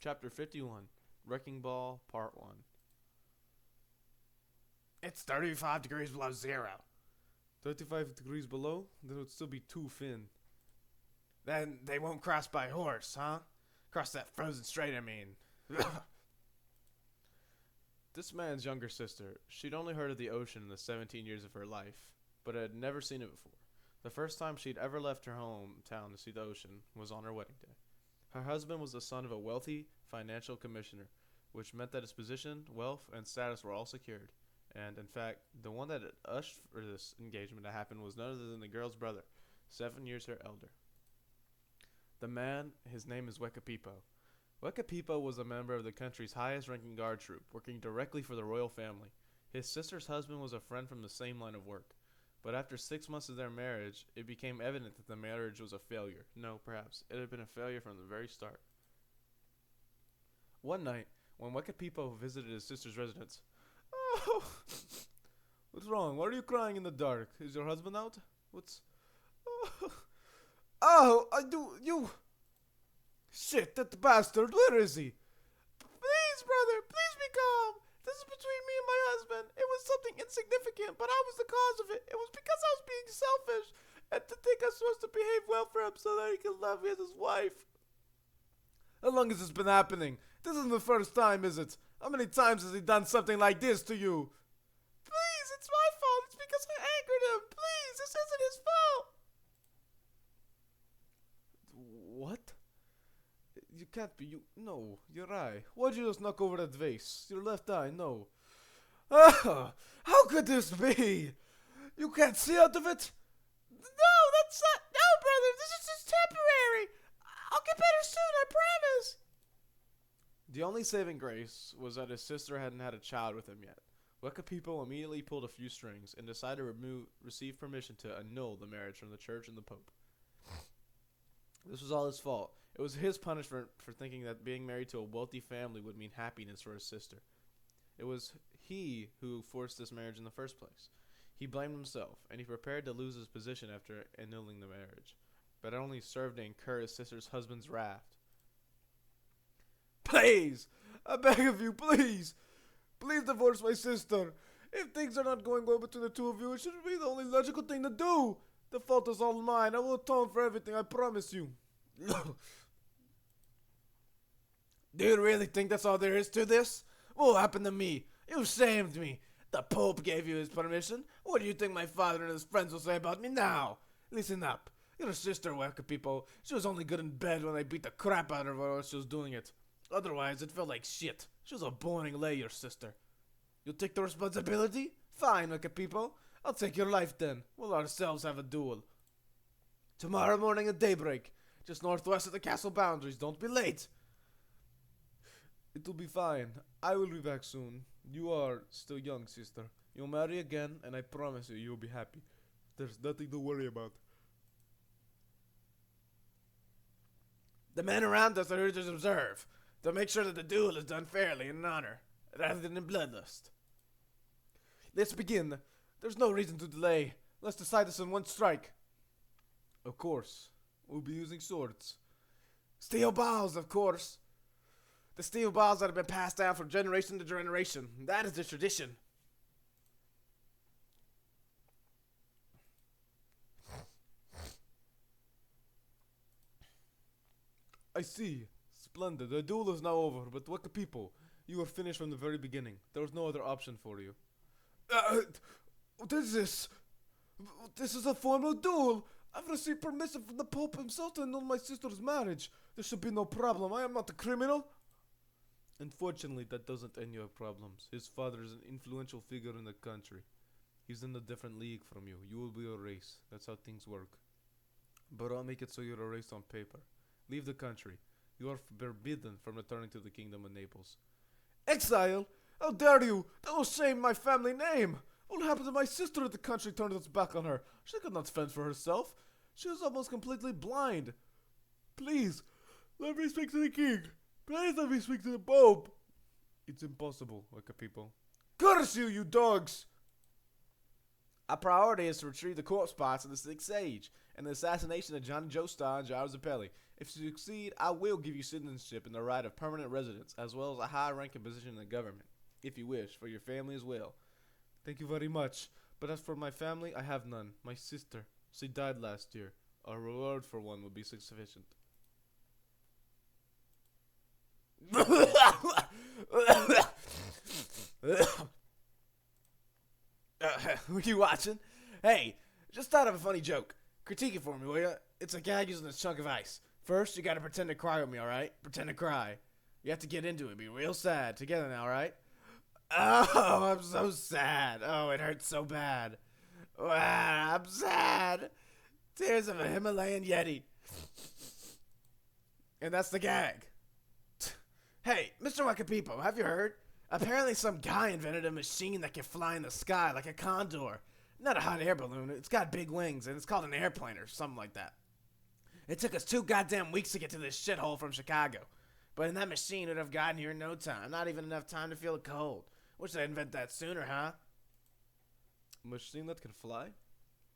Chapter 51, Wrecking Ball, Part 1. It's 35 degrees below zero. 35 degrees below? Then it would still be too thin. Then they won't cross by horse, huh? Cross that frozen strait, I mean. This man's younger sister, she'd only heard of the ocean in the 17 years of her life, but had never seen it before. The first time she'd ever left her hometown to see the ocean was on her wedding day. Her husband was the son of a wealthy financial commissioner, which meant that his position, wealth, and status were all secured. And, in fact, the one that had ushered for this engagement to happen was none other than the girl's brother, 7 years her elder. The man, his name is Wekapipo. Wekapipo was a member of the country's highest-ranking guard troop, working directly for the royal family. His sister's husband was a friend from the same line of work. But after 6 months of their marriage, it became evident that the marriage was a failure. No, perhaps, it had been a failure from the very start. One night, when Wekapipo visited his sister's residence, "Oh, what's wrong? Why are you crying in the dark? Is your husband out? What's... Oh, you... Shit, that bastard, where is he? Please, brother, please be calm. This is between me and my husband. It was something insignificant, but I was the cause of it. It was because I was being selfish, and to think I was supposed to behave well for him so that he could love me as his wife." How long has this been happening? This isn't the first time, is it? How many times has he done something like this to you? Please, it's my fault. It's because I angered him. Please, this isn't his fault. What? You can't be, no, your eye. Why'd you just knock over that vase? Your left eye, no. Ah, how could this be? You can't see out of it? No, that's not, no, brother, this is just temporary. I'll get better soon, I promise. The only saving grace was that his sister hadn't had a child with him yet. Wekapipo immediately pulled a few strings and decided to receive permission to annul the marriage from the church and the pope. This was all his fault. It was his punishment for thinking that being married to a wealthy family would mean happiness for his sister. It was he who forced this marriage in the first place. He blamed himself, and he prepared to lose his position after annulling the marriage. But it only served to incur his sister's husband's wrath. Please! I beg of you, please! Please divorce my sister! If things are not going well between the two of you, it should be the only logical thing to do! The fault is all mine. I will atone for everything, I promise you. Do you really think that's all there is to this? What happened to me? You saved me. The Pope gave you his permission. What do you think my father and his friends will say about me now? Listen up. Your sister, Wekapipo, she was only good in bed when I beat the crap out of her while she was doing it. Otherwise, it felt like shit. She was a boring lay, your sister. You take the responsibility? Fine, Wekapipo. I'll take your life then. We'll ourselves have a duel. Tomorrow morning at daybreak. Just northwest of the castle boundaries. Don't be late. It'll be fine. I will be back soon. You are still young, sister. You'll marry again, and I promise you, you'll be happy. There's nothing to worry about. The men around us are here to observe, to make sure that the duel is done fairly and in honor, rather than in bloodlust. Let's begin. There's no reason to delay. Let's decide this in one strike. Of course. We'll be using swords. Steel balls, of course. The steel balls that have been passed down from generation to generation. That is the tradition. I see. Splendid. The duel is now over, but Wekapipo, you were finished from the very beginning. There was no other option for you. What is this? This is a formal duel. I've received permission from the Pope himself to annul my sister's marriage. There should be no problem. I am not a criminal. Unfortunately, that doesn't end your problems. His father is an influential figure in the country. He's in a different league from you. You will be erased. That's how things work. But I'll make it so you're erased on paper. Leave the country. You are forbidden from returning to the Kingdom of Naples. Exile? How dare you? That will shame my family name. What happened to my sister if the country turned its back on her? She could not fend for herself. She was almost completely blind. Please, let me speak to the king. Please let me speak to the Pope. It's impossible, Wekapipo. Curse you, you dogs! Our priority is to retrieve the corpse parts of the Sixth Age and the assassination of John Joestar and Giles Apelli. If you succeed, I will give you citizenship and the right of permanent residence, as well as a high-ranking position in the government, if you wish, for your family as well. Thank you very much. But as for my family, I have none. My sister, she died last year. A reward for one would be sufficient. Were you watching? Hey, just thought of a funny joke. Critique it for me, will ya? It's a gag using a chunk of ice. First, you gotta pretend to cry with me, alright? Pretend to cry. You have to get into it. Be real sad. Together now, alright? Oh, I'm so sad. Oh, it hurts so bad. Ah, I'm sad. Tears of a Himalayan Yeti. And that's the gag. Hey, Mr. Wakapipo, have you heard? Apparently some guy invented a machine that can fly in the sky like a condor. Not a hot air balloon. It's got big wings, and it's called an airplane or something like that. It took us 2 goddamn weeks to get to this shithole from Chicago. But in that machine, it would have gotten here in no time. Not even enough time to feel the cold. Wish they'd invent that sooner, huh? A machine that can fly?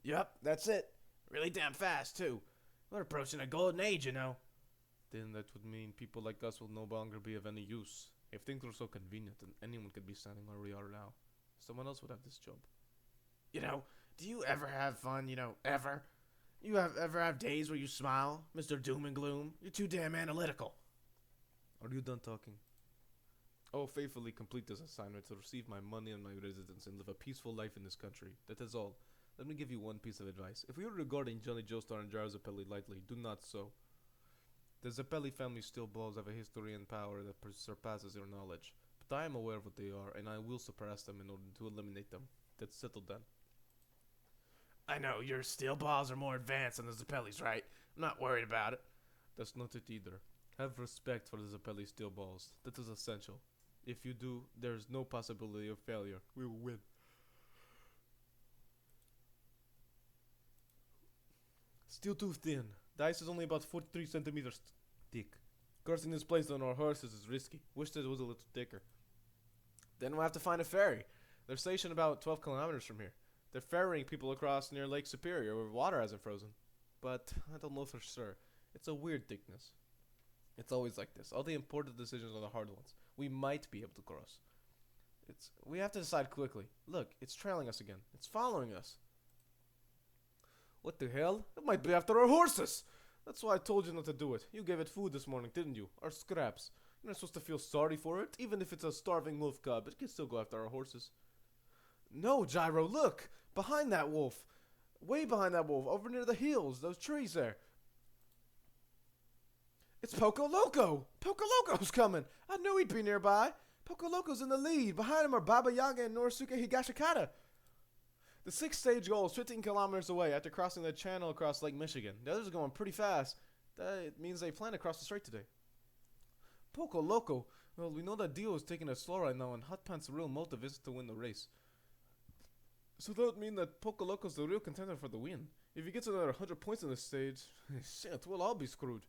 Yup, that's it. Really damn fast, too. We're approaching a golden age, you know. Then that would mean people like us will no longer be of any use. If things were so convenient, then anyone could be standing where we are now. Someone else would have this job. You know, do you ever have fun, ever? You ever have days where you smile, Mr. Doom and Gloom? You're too damn analytical. Are you done talking? I will faithfully complete this assignment to receive my money and my residence and live a peaceful life in this country. That is all. Let me give you one piece of advice. If you are regarding Johnny Joestar and Gyro Zappelli lightly, do not so. The Zappelli family steel balls have a history and power that surpasses your knowledge. But I am aware of what they are, and I will suppress them in order to eliminate them. That's settled then. I know, your steel balls are more advanced than the Zappellis, right? I'm not worried about it. That's not it either. Have respect for the Zappelli steel balls. That is essential. If you do, there is no possibility of failure. We will win. Still too thin. The ice is only about 43 centimeters thick. Crossing this place on our horses is risky. Wish that it was a little thicker. Then we'll have to find a ferry. They're stationed about 12 kilometers from here. They're ferrying people across near Lake Superior where water hasn't frozen. But I don't know for sure. It's a weird thickness. It's always like this. All the important decisions are the hard ones. We might be able to cross. We have to decide quickly. Look, it's trailing us again. It's following us. What the hell? It might be after our horses! That's why I told you not to do it. You gave it food this morning, didn't you? Our scraps. You're not supposed to feel sorry for it. Even if it's a starving wolf cub, it can still go after our horses. No, Gyro, look! Behind that wolf. Way behind that wolf, over near the hills, those trees there. It's Poco Loco! Poco Loco's coming! I knew he'd be nearby. Poco Loco's in the lead. Behind him are Baba Yaga and Norisuke Higashikata. The 6th stage goal is 15 kilometers away after crossing the channel across Lake Michigan. The others are going pretty fast. That means they plan to cross the strait today. Poco Loco. Well, we know that Dio is taking it slow right now, and Hot Pants' real motive is to win the race. So that would mean that Poco Loco's the real contender for the win. If he gets another 100 points in this stage, shit, we'll all be screwed.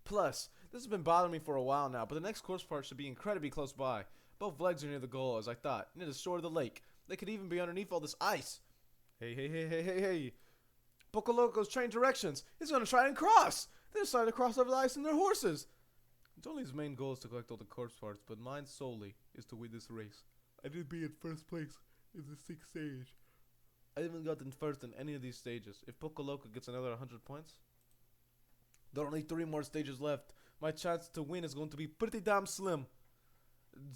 Plus, this has been bothering me for a while now, but the next course part should be incredibly close by. Both legs are near the goal, as I thought, near the shore of the lake. They could even be underneath all this ice. Hey. Poco Loco's changed directions. He's going to try and cross. They decided to cross over the ice in their horses. Johnny's main goal is to collect all the corpse parts, but mine solely is to win this race. I did be in first place in the 6th stage. I haven't gotten first in any of these stages. If Poco Loco gets another 100 points, there are only 3 more stages left. My chance to win is going to be pretty damn slim.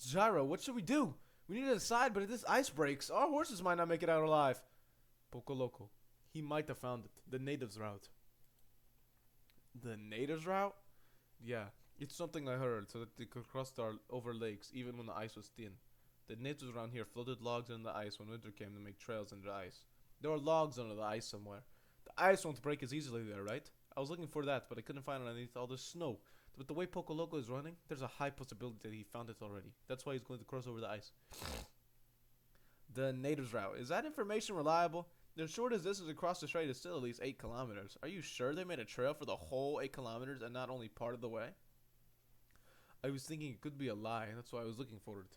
Gyro, what should we do? We need to decide, but if this ice breaks, our horses might not make it out alive. Poco Loco. He might have found it. The natives' route. The natives' route? Yeah, it's something I heard, so that they could cross over lakes even when the ice was thin. The natives around here floated logs in the ice when winter came to make trails in the ice. There are logs under the ice somewhere. The ice won't break as easily there, right? I was looking for that, but I couldn't find it underneath all the snow. But the way Poco Loco is running, there's a high possibility that he found it already. That's why he's going to cross over the ice. The natives' route. Is that information reliable? The shortest distance across the strait is still at least 8 kilometers. Are you sure they made a trail for the whole 8 kilometers and not only part of the way? I was thinking it could be a lie, and that's why I was looking for it.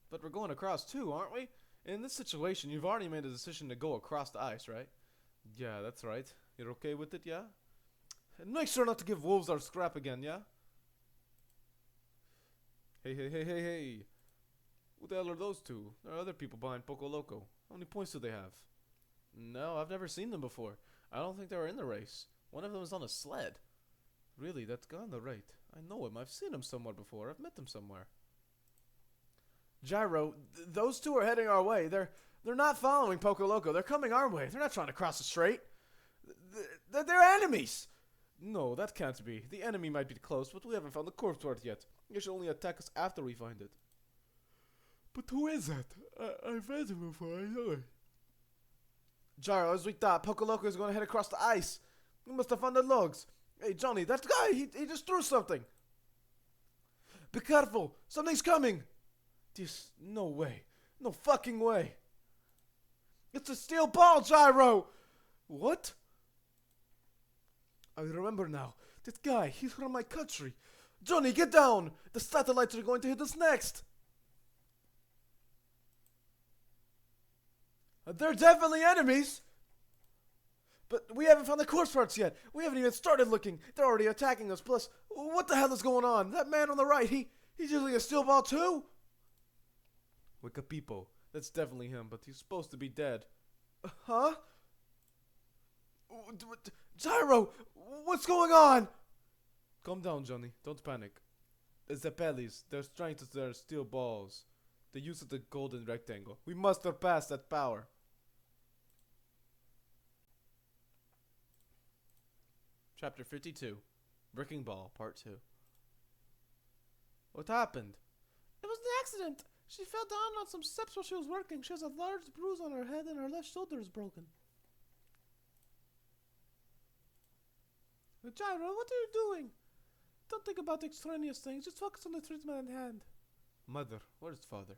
But we're going across too, aren't we? In this situation, you've already made a decision to go across the ice, right? Yeah, that's right. You're okay with it, yeah? And make sure not to give wolves our scrap again, yeah? Hey. Who the hell are those two? There are other people behind Poco Loco. How many points do they have? No, I've never seen them before. I don't think they were in the race. One of them was on a sled. Really, that guy on the right. I know him. I've seen him somewhere before. I've met him somewhere. Gyro, those two are heading our way. They're not following Poco Loco. They're coming our way. They're not trying to cross the strait. They're enemies. No, that can't be. The enemy might be close, but we haven't found the corpse wart yet. They should only attack us after we find it. But who is that? I've read him before, I know it. Gyro, as we thought, Poco Loco is going to head across the ice. We must have found the logs. Hey, Johnny, that guy, he just threw something. Be careful. Something's coming. No way. No fucking way. It's a steel ball, Gyro. What? I remember now. That guy, he's from my country. Johnny, get down. The satellites are going to hit us next. They're definitely enemies. But we haven't found the corpse parts yet. We haven't even started looking. They're already attacking us. Plus, what the hell is going on? That man on the right, he's using a steel ball too? Wicca people. That's definitely him, but he's supposed to be dead. Huh? Gyro, what's going on? Calm down, Johnny. Don't panic. The Zeppelis, they're trying to their steel balls. The use of the golden rectangle. We must surpass that power. Chapter 52. Bricking Ball, Part 2. What happened? It was an accident. She fell down on some steps while she was working. She has a large bruise on her head and her left shoulder is broken. Gyro, what are you doing? Don't think about extraneous things. Just focus on the treatment at hand. Mother, where's father?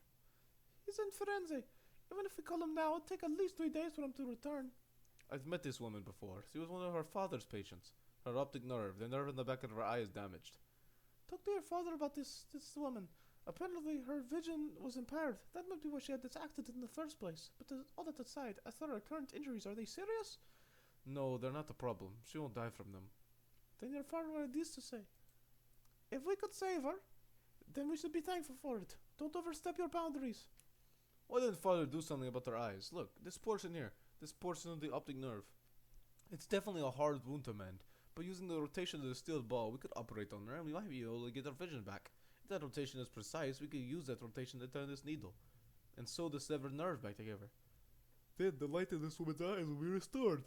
He's in Firenze. Even if we call him now, it'll take at least 3 days for him to return. I've met this woman before. She was one of her father's patients. Her optic nerve, the nerve in the back of her eye is damaged. Talk to your father about this woman. Apparently her vision was impaired. That might be why she had this accident in the first place. But all that aside, as for her current injuries, are they serious? No, they're not a problem. She won't die from them. Then your father had this to say. If we could save her, then we should be thankful for it. Don't overstep your boundaries. Why didn't father do something about her eyes? Look, this portion here. This portion of the optic nerve. It's definitely a hard wound to mend. But using the rotation of the steel ball, we could operate on her and we might be able to get our vision back. If that rotation is precise, we could use that rotation to turn this needle. And sew the severed nerve back together. Then the light in this woman's eyes will be restored.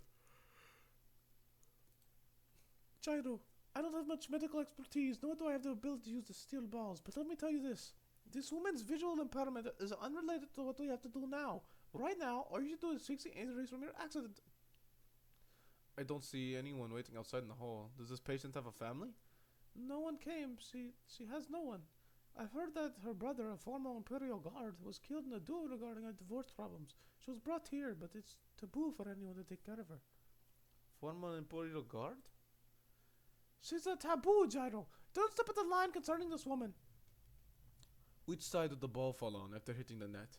Gyro, I don't have much medical expertise, nor do I have the ability to use the steel balls, but let me tell you this. This woman's visual impairment is unrelated to what we have to do now. Right now, all you should do is fix the injuries from your accident. I don't see anyone waiting outside in the hall. Does this patient have a family? No one came. She has no one. I've heard that her brother, a former Imperial Guard, was killed in a duel regarding her divorce problems. She was brought here, but it's taboo for anyone to take care of her. Former Imperial Guard? She's a taboo, Gyro. Don't step at the line concerning this woman. Which side did the ball fall on after hitting the net?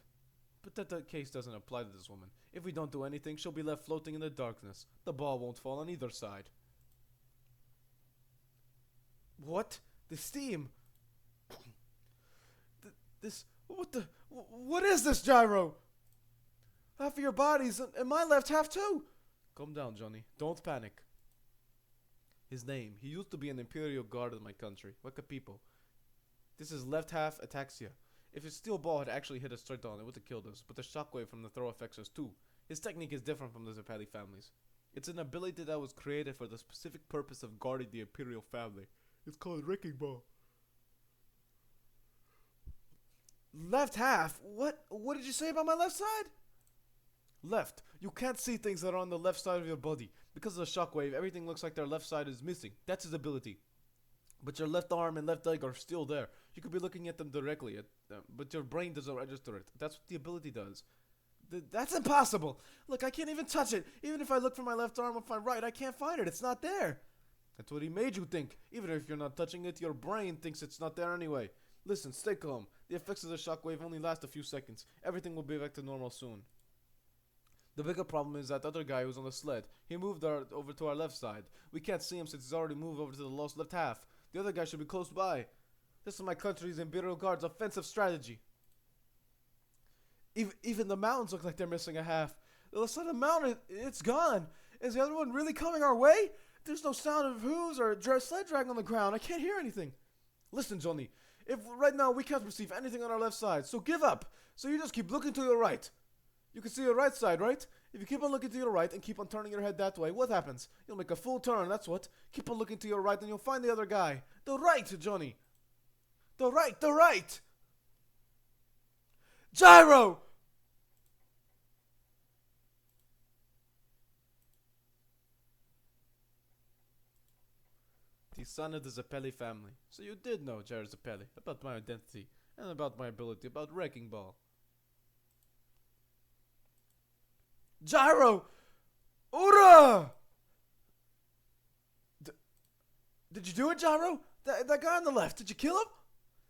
But that case doesn't apply to this woman. If we don't do anything, she'll be left floating in the darkness. The ball won't fall on either side. What? The steam? What is this, Gyro? Half of your body's in my left half too. Calm down, Johnny. Don't panic. His name. He used to be an Imperial Guard in my country. Wicca people. This is left half ataxia. If his steel ball had actually hit us straight on, it would have killed us, but the shockwave from the throw affects us too. His technique is different from the Zeppeli families. It's an ability that was created for the specific purpose of guarding the Imperial family. It's called Wrecking Ball. Left half? What did you say about my left side? Left. You can't see things that are on the left side of your body. Because of the shockwave, everything looks like their left side is missing. That's his ability. But your left arm and left leg are still there. You could be looking at them directly, but your brain doesn't register it. That's what the ability does. That's impossible. Look, I can't even touch it. Even if I look for my left arm or my right, I can't find it. It's not there. That's what he made you think. Even if you're not touching it, your brain thinks it's not there anyway. Listen, stay calm. The effects of the shockwave only last a few seconds. Everything will be back to normal soon. The bigger problem is that other guy who's on the sled. He moved over to our left side. We can't see him since he's already moved over to the lost left half. The other guy should be close by. This is my country's Imperial Guard's offensive strategy. Even the mountains look like they're missing a half. The other side of the mountain, it's gone. Is the other one really coming our way? There's no sound of hooves or sled drag on the ground. I can't hear anything. Listen, Johnny. If right now we can't perceive anything on our left side, so give up. So you just keep looking to your right. You can see your right side, right? If you keep on looking to your right and keep on turning your head that way, what happens? You'll make a full turn, that's what. Keep on looking to your right and you'll find the other guy. The right, Johnny. The right, the right. Gyro! The son of the Zappelli family. So you did know, Jared Zappelli, about my identity and about my ability, about Wrecking Ball. Gyro! Ura! Did you do it, Gyro? That guy on the left, did you kill him?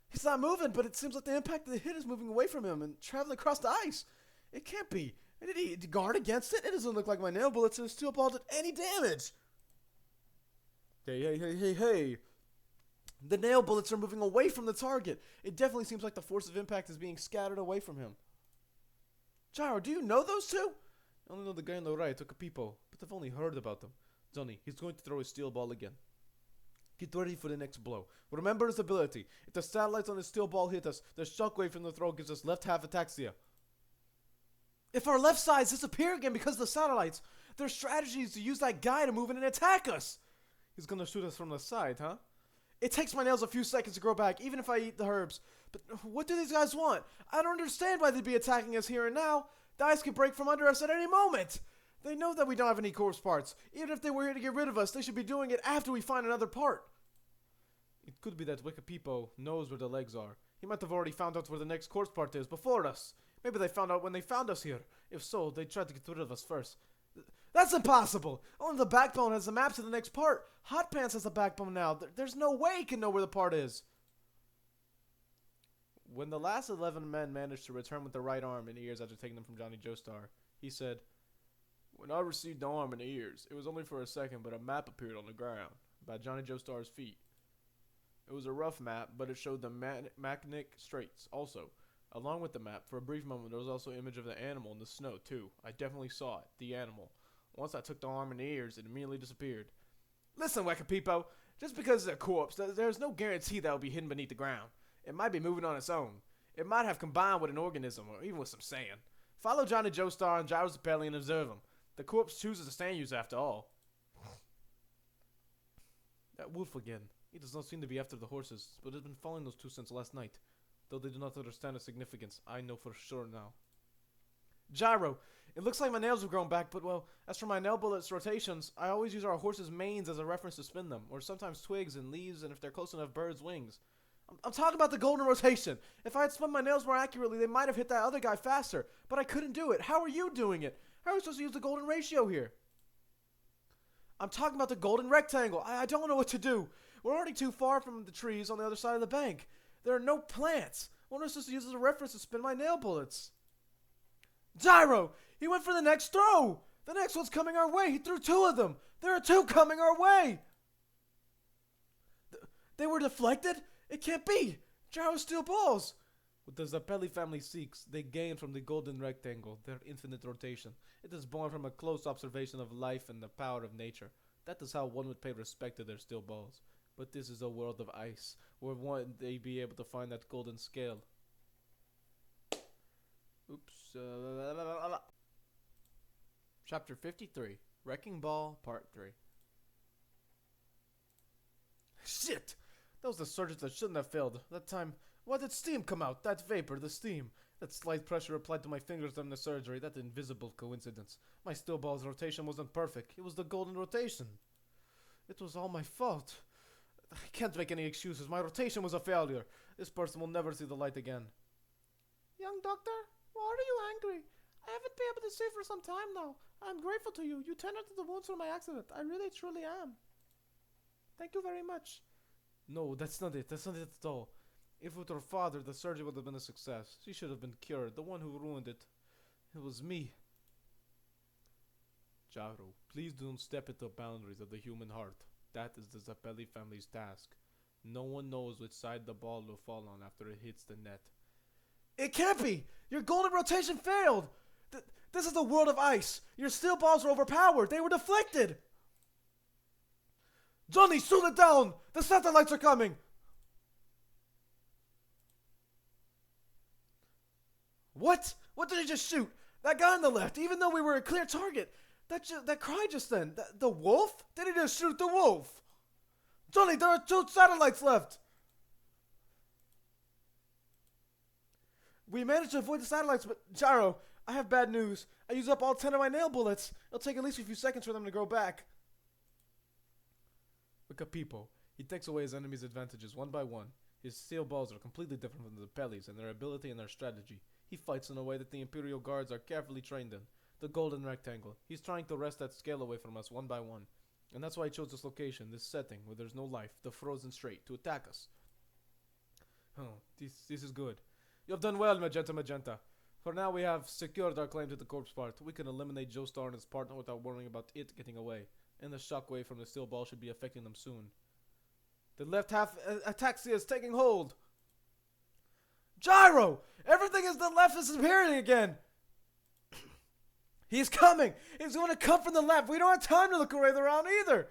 He's not moving, but it seems like the impact of the hit is moving away from him and traveling across the ice. It can't be. Did he guard against it? It doesn't look like my nail bullets and his steel ball did any damage. Hey. The nail bullets are moving away from the target. It definitely seems like the force of impact is being scattered away from him. Gyro, do you know those two? I only know the guy on the right took a peepo, but I've only heard about them. Johnny, he's going to throw his steel ball again. Get ready for the next blow. Remember his ability. If the satellites on his steel ball hit us, the shockwave from the throw gives us left half ataxia. If our left sides disappear again because of the satellites, their strategy is to use that guy to move in and attack us. He's gonna shoot us from the side, huh? It takes my nails a few seconds to grow back, even if I eat the herbs. But what do these guys want? I don't understand why they'd be attacking us here and now. The ice could break from under us at any moment. They know that we don't have any corpse parts. Even if they were here to get rid of us, they should be doing it after we find another part. It could be that Wikipedia knows where the legs are. He might have already found out where the next corpse part is before us. Maybe they found out when they found us here. If so, they tried to get rid of us first. That's impossible! Only the backbone has the map to the next part. Hot Pants has the backbone now. There's no way he can know where the part is. When the last 11 men managed to return with the right arm and ears after taking them from Johnny Joestar, he said, "When I received the arm and ears, it was only for a second, but a map appeared on the ground, by Johnny Joestar's feet. It was a rough map, but it showed the Macnic Straits also. Along with the map, for a brief moment, there was also an image of the animal in the snow, too. I definitely saw it, the animal. Once I took the arm and ears, it immediately disappeared." Listen, Wekapeepo, just because it's a corpse, there's no guarantee that will be hidden beneath the ground. It might be moving on its own. It might have combined with an organism, or even with some sand. Follow Johnny Joestar and Gyro Zappelli and observe him. The corpse chooses the stand use after all. That wolf again. He does not seem to be after the horses, but has been following those two since last night. Though they do not understand the significance, I know for sure now. Gyro, it looks like my nails have grown back, but well, as for my nail bullets rotations, I always use our horses' manes as a reference to spin them, or sometimes twigs and leaves, and if they're close enough, birds' wings. I'm talking about the golden rotation. If I had spun my nails more accurately, they might have hit that other guy faster, but I couldn't do it. How are you doing it? How are we supposed to use the golden ratio here? I'm talking about the golden rectangle. I don't know what to do. We're already too far from the trees on the other side of the bank. There are no plants. What am I supposed to use as a reference to spin my nail bullets? Gyro! He went for the next throw! The next one's coming our way. He threw two of them. There are two coming our way. They were deflected? It can't be. Gyro's steel balls. What the Zappelli family seeks, they gain from the golden rectangle, their infinite rotation. It is born from a close observation of life and the power of nature. That is how one would pay respect to their steel balls. But this is a world of ice, where one they be able to find that golden scale. Oops. Chapter 53, Wrecking Ball, Part 3. Shit! That was the surges that shouldn't have failed. That time, why did steam come out? That vapor, the steam. That slight pressure applied to my fingers during the surgery. That invisible coincidence. My steel ball's rotation wasn't perfect. It was the golden rotation. It was all my fault. I can't make any excuses. My rotation was a failure. This person will never see the light again. Young doctor, why are you angry? I haven't been able to see for some time now. I'm grateful to you. You tended to the wounds from my accident. I really, truly am. Thank you very much. No, that's not it. That's not it at all. If with her father, the surgery would have been a success. She should have been cured. The one who ruined it. It was me. Gyro, please don't step into the boundaries of the human heart. That is the Zappelli family's task. No one knows which side the ball will fall on after it hits the net. It can't be! Your golden rotation failed! This is the world of ice! Your steel balls were overpowered! They were deflected! Johnny, shoot it down! The satellites are coming! What? What did he just shoot? That guy on the left, even though we were a clear target. That cried just then. The wolf? Did he just shoot the wolf? Johnny, there are 2 satellites left! We managed to avoid the satellites, but Gyro, I have bad news. I used up all 10 of my nail bullets. It'll take at least a few seconds for them to grow back. Look at Peepo. He takes away his enemy's advantages one by one. His steel balls are completely different from the Pellies and their ability and their strategy. He fights in a way that the Imperial Guards are carefully trained in. The golden rectangle. He's trying to wrest that scale away from us one by one. And that's why he chose this location, this setting, where there's no life, the frozen strait, to attack us. Oh, this is good. You have done well, Magenta. For now, we have secured our claim to the corpse part. We can eliminate Joestar and his partner without worrying about it getting away. And the shockwave from the steel ball should be affecting them soon. The left half ataxia is taking hold. Gyro! Everything is the left is disappearing again. He's coming. He's going to come from the left. We don't have time to look around either.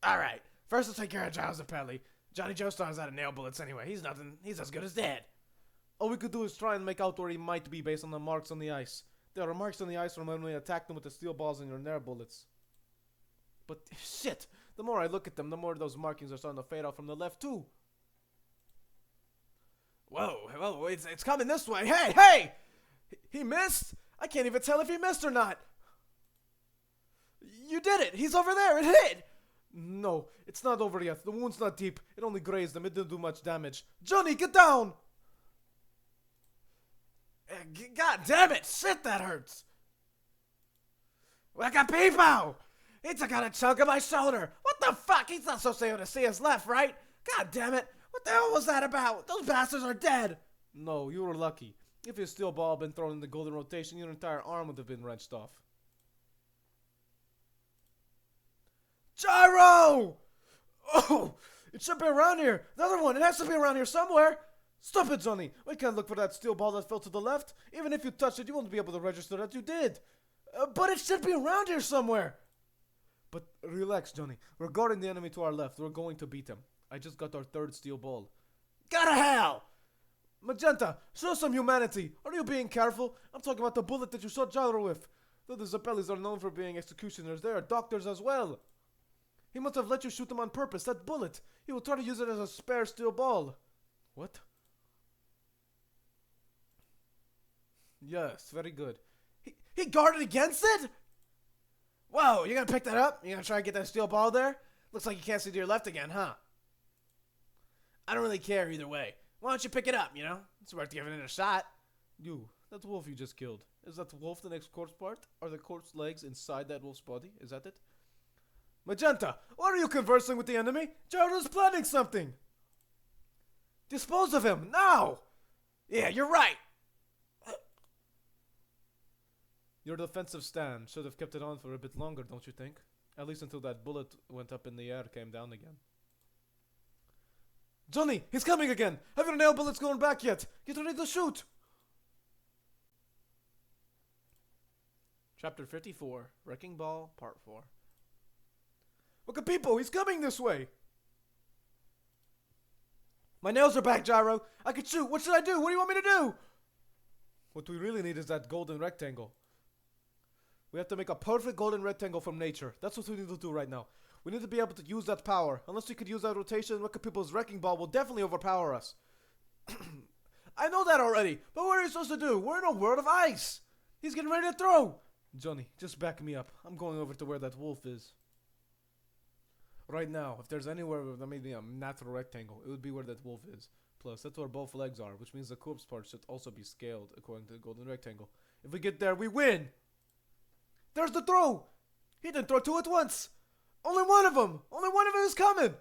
All right. First, let's take care of Giles Zappelli. Johnny Joestar's out of nail bullets anyway. He's nothing. He's as good as dead. All we could do is try and make out where he might be based on the marks on the ice. There are marks on the ice from when we attacked them with the steel balls and your nail bullets. But shit, the more I look at them, the more those markings are starting to fade out from the left too. Whoa, it's coming this way. Hey! He missed? I can't even tell if he missed or not. You did it. He's over there. It hit. No, it's not over yet. The wound's not deep. It only grazed them. It didn't do much damage. Johnny, get down! God damn it! Shit, that hurts! Like a peepo! He took out a chunk of my shoulder! What the fuck? He's not supposed to be able to see his left, right? God damn it! What the hell was that about? Those bastards are dead! No, you were lucky. If your steel ball had been thrown in the golden rotation, your entire arm would have been wrenched off. Gyro! Oh! It should be around here! The other one! It has to be around here somewhere! Stop it, Johnny! We can't look for that steel ball that fell to the left. Even if you touched it, you won't be able to register that you did. But it should be around here somewhere! But relax, Johnny. We're guarding the enemy to our left. We're going to beat him. I just got our 3rd steel ball. Go to hell! Magenta, show some humanity. Are you being careful? I'm talking about the bullet that you shot Gyro with. Though the Zappellis are known for being executioners, they are doctors as well. He must have let you shoot them on purpose, that bullet. He will try to use it as a spare steel ball. What? Yes, very good. He guarded against it? Whoa, you gonna pick that up? You gonna try and get that steel ball there? Looks like you can't see to your left again, huh? I don't really care either way. Why don't you pick it up, you know? It's worth giving it a shot. You, that wolf you just killed. Is that wolf the next corpse part? Are the corpse legs inside that wolf's body? Is that it? Magenta, why are you conversing with the enemy? Gyro's planning something. Dispose of him, now! Yeah, you're right. Your defensive stand should have kept it on for a bit longer, don't you think? At least until that bullet went up in the air, came down again. Johnny, he's coming again! Have your nail bullets gone back yet? Get ready to shoot! Chapter 54, Wrecking Ball, Part 4. Look at people, he's coming this way! My nails are back, Gyro! I can shoot! What should I do? What do you want me to do? What we really need is that golden rectangle. We have to make a perfect golden rectangle from nature. That's what we need to do right now. We need to be able to use that power. Unless we could use that rotation, Wicked People's Wrecking Ball will definitely overpower us. I know that already, but what are you supposed to do? We're in a world of ice! He's getting ready to throw! Johnny, just back me up. I'm going over to where that wolf is. Right now, if there's anywhere with maybe a natural rectangle, it would be where that wolf is. Plus, that's where both legs are, which means the corpse part should also be scaled according to the golden rectangle. If we get there, we win! There's the throw! He didn't throw 2 at once! Only one of them! Only one of them is coming!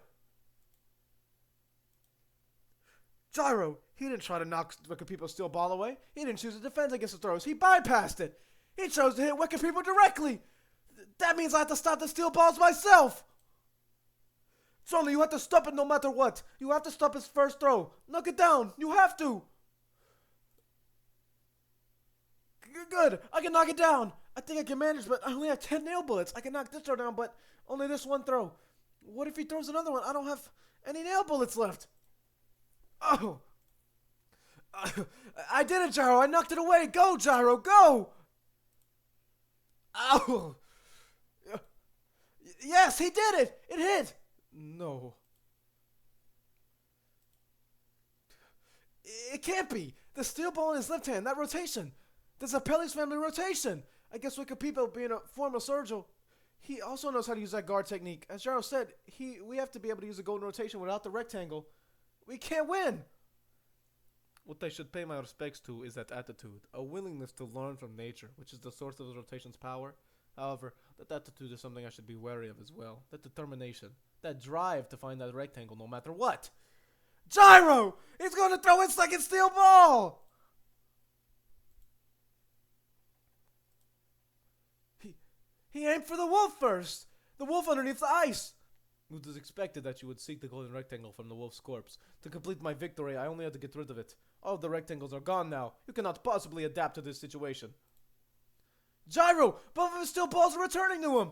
Gyro, he didn't try to knock Wicked People's steel ball away. He didn't choose to defend against the throws. He bypassed it! He chose to hit wicked people directly. That means I have to stop the steel balls myself. Charlie, you have to stop it no matter what. You have to stop his first throw. Knock it down. You have to. Good. I can knock it down. I think I can manage, but I only have 10 nail bullets. I can knock this throw down, but only this one throw. What if he throws another one? I don't have any nail bullets left. Oh. I did it, Gyro. I knocked it away. Go, Gyro. Go. Ow. Yes, he did it. It hit. No. It can't be. The steel ball in his left hand, that rotation. That's a Pelly's family rotation. I guess Wicked People, being a former surgeon, he also knows how to use that guard technique. As Jaro said, we have to be able to use the golden rotation without the rectangle. We can't win. What I should pay my respects to is that attitude, a willingness to learn from nature, which is the source of the rotation's power. However, that attitude is something I should be wary of as well. That determination, that drive to find that rectangle no matter what. Gyro! He's going to throw his second steel ball! He aimed for the wolf first. The wolf underneath the ice. It was expected that you would seek the golden rectangle from the wolf's corpse. To complete my victory, I only had to get rid of it. All of the rectangles are gone now. You cannot possibly adapt to this situation. Gyro! Both of his steel balls are returning to him!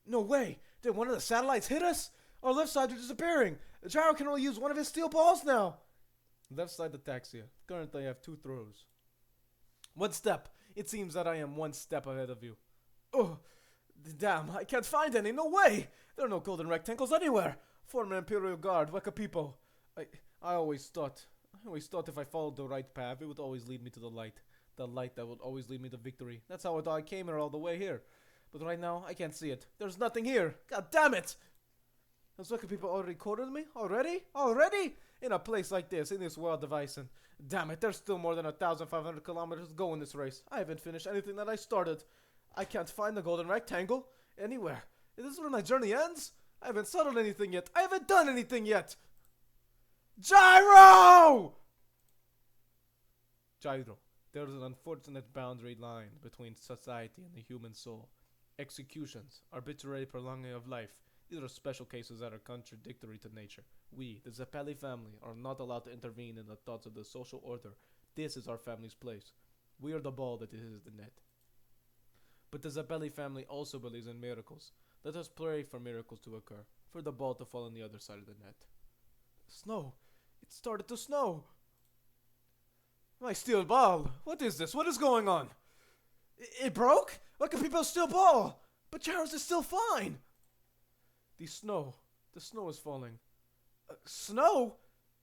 No way! Did one of the satellites hit us? Our left sides are disappearing. Gyro can only use one of his steel balls now. Left side ataxia. Currently I have 2 throws. 1 step. It seems that I am 1 step ahead of you. Oh, damn, I can't find any. No way! There are no golden rectangles anywhere. Former Imperial Guard, Weka people. I always thought if I followed the right path, it would always lead me to the light. The light that would always lead me to victory. That's how I thought I came here all the way here. But right now, I can't see it. There's nothing here. God damn it! Those Weka people already cornered me? Already? Already? In a place like this, in this world of ice, and damn it, there's still more than 1,500 kilometers to go in this race. I haven't finished anything that I started. I can't find the golden rectangle anywhere. Is this where my journey ends? I haven't settled anything yet. I haven't done anything yet. Gyro! Gyro, there is an unfortunate boundary line between society and the human soul. Executions, arbitrary prolonging of life. These are special cases that are contradictory to nature. We, the Zappelli family, are not allowed to intervene in the thoughts of the social order. This is our family's place. We are the ball that is the net. But the Zappelli family also believes in miracles. Let us pray for miracles to occur, for the ball to fall on the other side of the net. Snow. It started to snow. My steel ball. What is this? What is going on? It broke? What can people steel ball? But Gyro's is still fine. The snow is falling. Snow?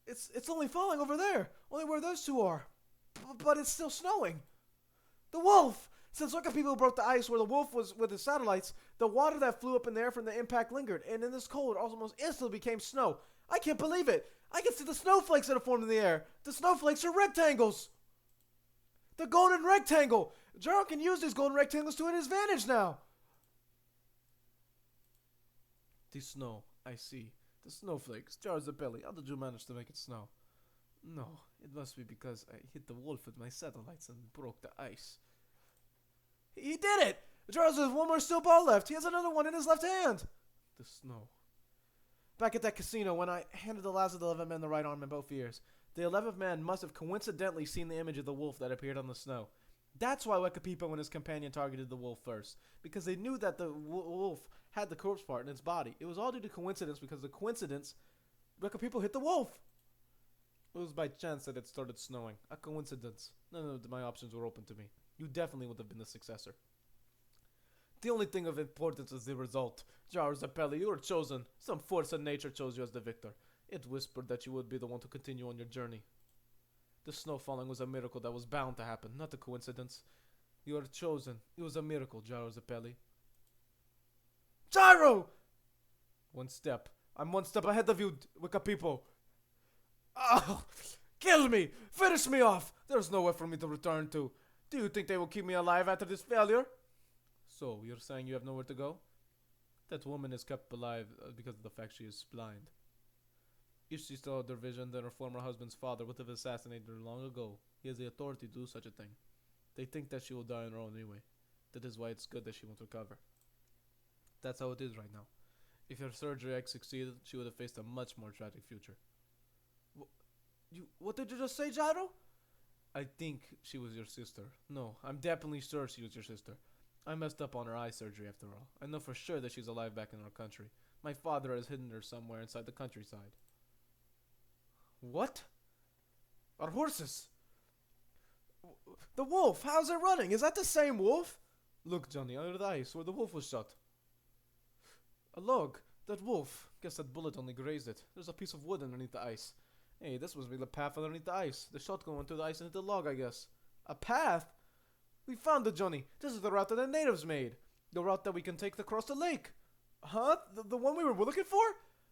It's only falling over there. Only where those two are. But it's still snowing. The wolf! Since Weka people broke the ice where the wolf was with his satellites, the water that flew up in the air from the impact lingered, and in this cold, almost instantly became snow. I can't believe it! I can see the snowflakes that have formed in the air. The snowflakes are rectangles! The golden rectangle! Gyro can use these golden rectangles to his advantage now! The snow, I see. The snowflakes. Gyro Zappelli, how did you manage to make it snow? No, it must be because I hit the wolf with my satellites and broke the ice. He did it! Gyro has one more steel ball left. He has another one in his left hand. The snow. Back at that casino, when I handed the last of the 11 men the right arm and both ears, the 11th man must have coincidentally seen the image of the wolf that appeared on the snow. That's why Wekapipo and his companion targeted the wolf first, because they knew that the wolf had the corpse part in its body. It was all due to coincidence, because the coincidence, Wekapipo hit the wolf. It was by chance that it started snowing. A coincidence. None of my options were open to me. You definitely would have been the successor. The only thing of importance is the result. Gyro Zappelli, you were chosen. Some force of nature chose you as the victor. It whispered that you would be the one to continue on your journey. The snow falling was a miracle that was bound to happen, not a coincidence. You are chosen. It was a miracle, Gyro Zappelli. Gyro! 1 step. I'm 1 step ahead of you, Weka people. Oh, kill me! Finish me off! There's nowhere for me to return to. Do you think they will keep me alive after this failure? So, you're saying you have nowhere to go? That woman is kept alive because of the fact she is blind. If she still had her vision, then her former husband's father would have assassinated her long ago. He has the authority to do such a thing. They think that she will die on her own anyway. That is why it's good that she won't recover. That's how it is right now. If her surgery had succeeded, she would have faced a much more tragic future. What did you just say, Gyro? I think she was your sister. No, I'm definitely sure she was your sister. I messed up on her eye surgery after all. I know for sure that she's alive back in our country. My father has hidden her somewhere inside the countryside. What? Our horses? The wolf, how's it running? Is that the same wolf? Look, Johnny, under the ice where the wolf was shot. A log. That wolf. Guess that bullet only grazed it. There's a piece of wood underneath the ice. Hey, this must be the path underneath the ice. The shot went through the ice and hit the log, I guess. A path? We found it, Johnny. This is the route that the natives made. The route that we can take across the lake. Huh? The one we were looking for?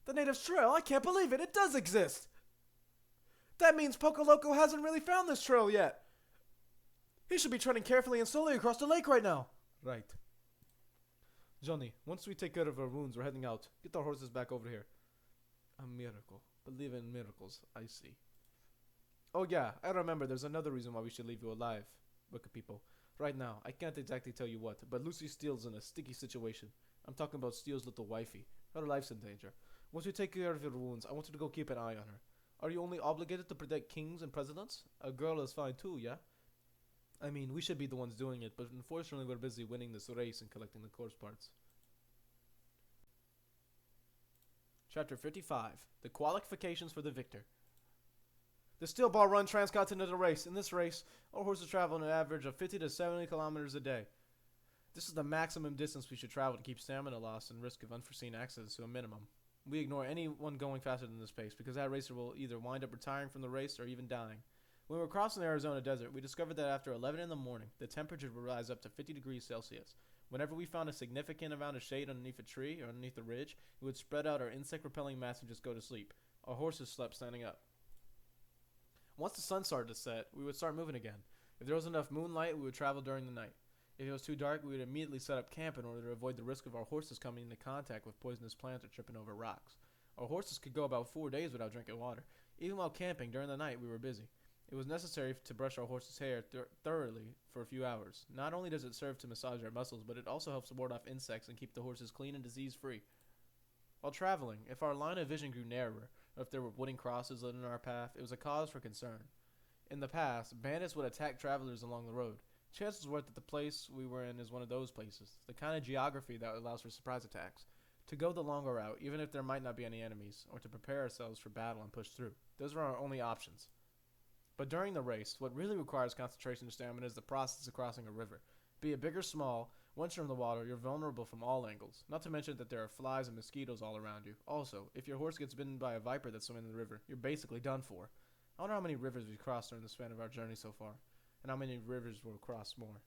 The natives' trail? I can't believe it. It does exist. That means Pocoloco hasn't really found this trail yet. He should be treading carefully and slowly across the lake right now. Right. Johnny, once we take care of our wounds, we're heading out. Get our horses back over here. A miracle. Believe in miracles, I see. Oh yeah, I remember there's another reason why we should leave you alive, Wicked people. Right now, I can't exactly tell you what, but Lucy Steele's in a sticky situation. I'm talking about Steele's little wifey. Her life's in danger. Once you take care of your wounds, I want you to go keep an eye on her. Are you only obligated to protect kings and presidents? A girl is fine too, yeah? I mean, we should be the ones doing it, but unfortunately we're busy winning this race and collecting the corpse parts. Chapter 55. The Qualifications for the Victor. The Steel Ball Run Transcontinental Race. In this race, our horses travel an average of 50 to 70 kilometers a day. This is the maximum distance we should travel to keep stamina loss and risk of unforeseen accidents to a minimum. We ignore anyone going faster than this pace because that racer will either wind up retiring from the race or even dying. When we were crossing the Arizona desert, we discovered that after 11 in the morning, the temperature would rise up to 50 degrees Celsius. Whenever we found a significant amount of shade underneath a tree or underneath a ridge, we would spread out our insect-repelling mats and just go to sleep. Our horses slept standing up. Once the sun started to set, we would start moving again. If there was enough moonlight, we would travel during the night. If it was too dark, we would immediately set up camp in order to avoid the risk of our horses coming into contact with poisonous plants or tripping over rocks. Our horses could go about 4 days without drinking water. Even while camping during the night, we were busy. It was necessary to brush our horse's hair thoroughly for a few hours. Not only does it serve to massage our muscles, but it also helps ward off insects and keep the horses clean and disease-free. While traveling, if our line of vision grew narrower, or if there were wooden crosses lit in our path, it was a cause for concern. In the past, bandits would attack travelers along the road. Chances were that the place we were in is one of those places, the kind of geography that allows for surprise attacks. To go the longer route, even if there might not be any enemies, or to prepare ourselves for battle and push through. Those were our only options. But during the race, what really requires concentration and stamina is the process of crossing a river. Be it big or small, once you're in the water, you're vulnerable from all angles. Not to mention that there are flies and mosquitoes all around you. Also, if your horse gets bitten by a viper that's swimming in the river, you're basically done for. I wonder how many rivers we've crossed during the span of our journey so far, and how many rivers we'll cross more.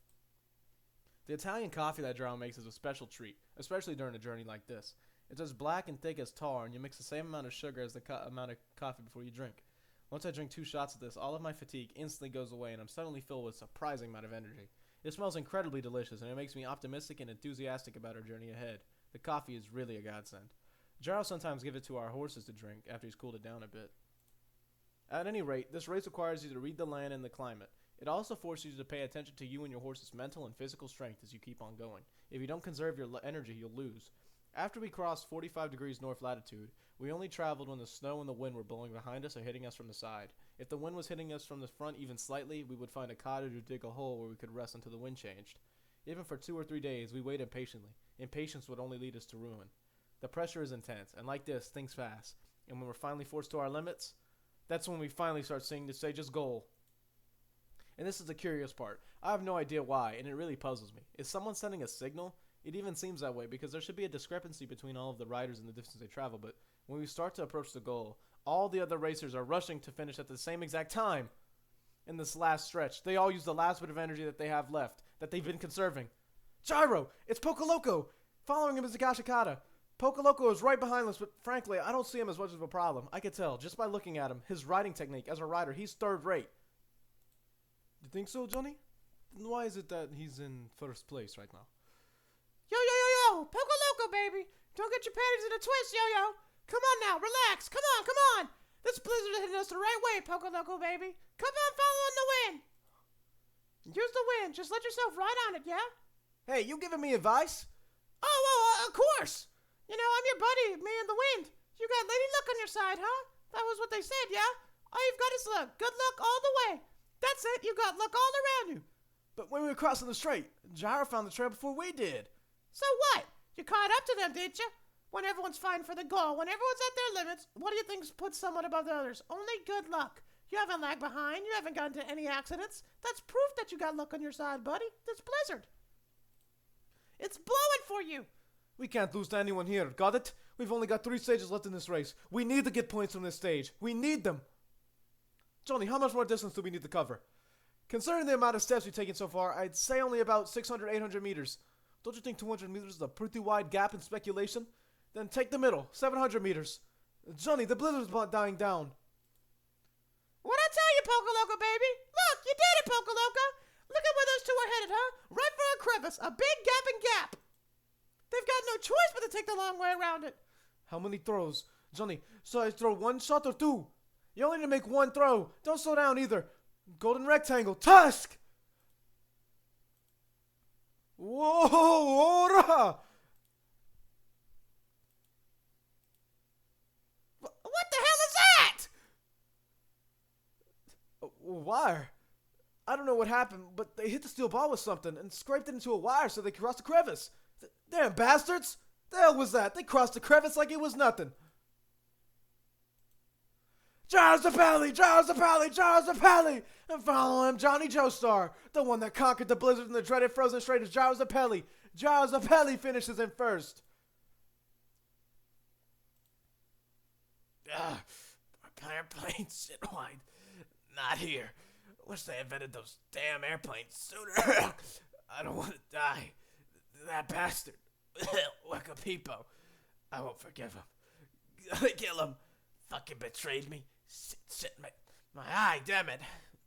The Italian coffee that Drow makes is a special treat, especially during a journey like this. It's as black and thick as tar, and you mix the same amount of sugar as the amount of coffee before you drink. Once I drink 2 shots of this, all of my fatigue instantly goes away, and I'm suddenly filled with a surprising amount of energy. It smells incredibly delicious, and it makes me optimistic and enthusiastic about our journey ahead. The coffee is really a godsend. Jarl sometimes gives it to our horses to drink after he's cooled it down a bit. At any rate, this race requires you to read the land and the climate. It also forces you to pay attention to you and your horse's mental and physical strength as you keep on going. If you don't conserve your energy, you'll lose. After we crossed 45 degrees north latitude, we only traveled when the snow and the wind were blowing behind us or hitting us from the side. If the wind was hitting us from the front even slightly, we would find a cottage or dig a hole where we could rest until the wind changed. Even for 2 or 3 days, we waited patiently. Impatience would only lead us to ruin. The pressure is intense, and like this, things fast. And when we're finally forced to our limits, that's when we finally start seeing the sage's goal. And this is the curious part. I have no idea why, and it really puzzles me. Is someone sending a signal? It even seems that way because there should be a discrepancy between all of the riders and the distance they travel, but when we start to approach the goal, all the other racers are rushing to finish at the same exact time. In this last stretch, they all use the last bit of energy that they have left, that they've been conserving. Gyro! It's Pocoloco! Following him is Agashikata. Pocoloco is right behind us, but frankly, I don't see him as much of a problem. I can tell, just by looking at him, his riding technique as a rider, he's third rate. You think so, Johnny? Then why is it that he's in first place right now? Yo, Pocoloco, baby. Don't get your panties in a twist, yo. Come on now, relax. Come on. This blizzard is hitting us the right way, Pocoloco, baby. Come on, follow in the wind. Use the wind. Just let yourself ride on it, yeah? Hey, you giving me advice? Oh, of course. You know, I'm your buddy, me and the wind. You got lady luck on your side, huh? That was what they said, yeah? All you've got is luck. Good luck all the way. That's it. You got luck all around you. But when we were crossing the strait, Gyro found the trail before we did. So what? You caught up to them, didn't you? When everyone's fighting for the goal, when everyone's at their limits, what do you think puts someone above the others? Only good luck. You haven't lagged behind. You haven't gotten into any accidents. That's proof that you got luck on your side, buddy. This blizzard. It's blowing for you. We can't lose to anyone here, got it? We've only got 3 stages left in this race. We need to get points from this stage. We need them. Johnny, how much more distance do we need to cover? Considering the amount of steps we've taken so far, I'd say only about 600, 800 meters. Don't you think 200 meters is a pretty wide gap in speculation? Then take the middle, 700 meters. Johnny, the blizzard's dying down. What'd I tell you, Pocaloco, baby? Look, you did it, Pocaloco. Look at where those two are headed, huh? Right for a crevice, a big gaping gap. They've got no choice but to take the long way around it. How many throws? Johnny, so I throw 1 shot or 2? You only need to make 1 throw. Don't slow down either. Golden rectangle, tusk! Whoa, ora! What the hell is that? Wire. I don't know what happened, but they hit the steel ball with something and scraped it into a wire so they could cross the crevice. Damn bastards! The hell was that? They crossed the crevice like it was nothing. Giles the Pally! Giles the Pally! Giles the Pally! And follow him, Johnny Joestar. The one that conquered the blizzard in the dreaded frozen strait is Giles the Pally. Giles the Pally finishes in first. Airplanes sit wide. Not here. Wish they invented those damn airplanes sooner. I don't want to die. That bastard. Wakapipo. I won't forgive him. Gotta kill him. Fucking betrayed me. Sit my eye, damn it.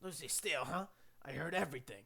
Lucy Steele, huh? I heard everything.